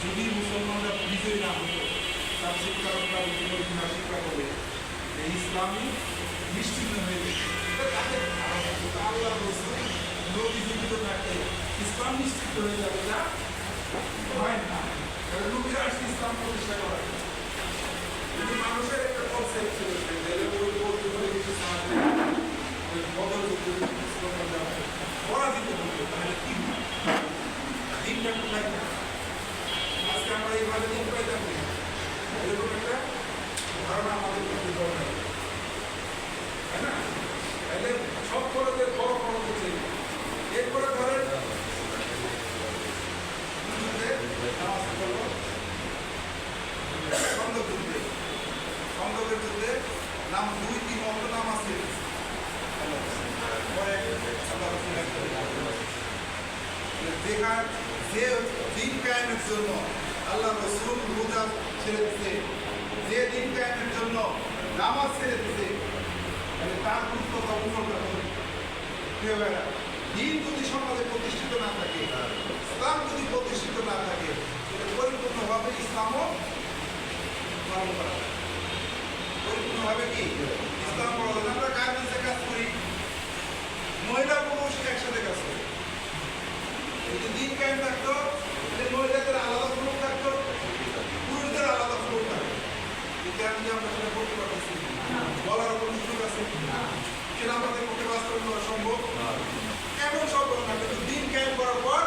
যদি মুসলমানরা বিজয়ী না হতো, তার শিক্ষারকরা বিভিন্ন ইতিহাস শিক্ষা করে যে ইসলামী নিশ্চিন্ন হয়ে গেছে। তাদের আল্লাহ রসুল নবী জীবিত থাকতে ইসলাম নিশ্চিত হয়ে যাবে, না হয় না। নবীরা আসছে ইসলাম প্রতিষ্ঠা করা, কিন্তু মানুষের একটা কনসেপ্ট ছিল পরাজিত হতো, তাহলে কি দিনটা কোথায় থাকে? আজকে আমরা এইভাবে দিন পাইতাম না, এরকম একটা ধারণা আমাদের মধ্যে দরকার, তাই না? তাহলে সব খরচের বড় খরচ হচ্ছে। এরপরে ধরেন খন্দকের যুদ্ধে নাম 2-3 অন্ত নাম আছে, যে দিন কায়েমের জন্য আল্লাহ রসুল রোজা ছেড়ে দিচ্ছে, যে দিন কায়েমের জন্য নামাজ ছেড়ে দিচ্ছে, তার গুরুত্ব দিন যদি সমাজে প্রতিষ্ঠিত না থাকে, ইসলাম যদি প্রতিষ্ঠিত না থাকে, পরিপূর্ণভাবে ইসলামও পালন করা যায়। পরিপূর্ণভাবে কি ইসলাম পালন? আমরা গার্মেন্টসে কাজ করি, মহিলা পুরুষ একসাথে কাজ করি। যদি দিন কায়েম থাকতো, মহিলাদের আলাদা ফ্লোর থাকতো, পুরুষদের আলাদা ফ্লোর থাকতো। কিন্তু আমি আমরা সেটা করতে পারতেছি, বলার কোনো সুযোগ আছে? সেটা আমাদের পক্ষে বাস্তবায়ন করা সম্ভব? এমন সম্ভব না। কিন্তু দিন কায়েম করার পর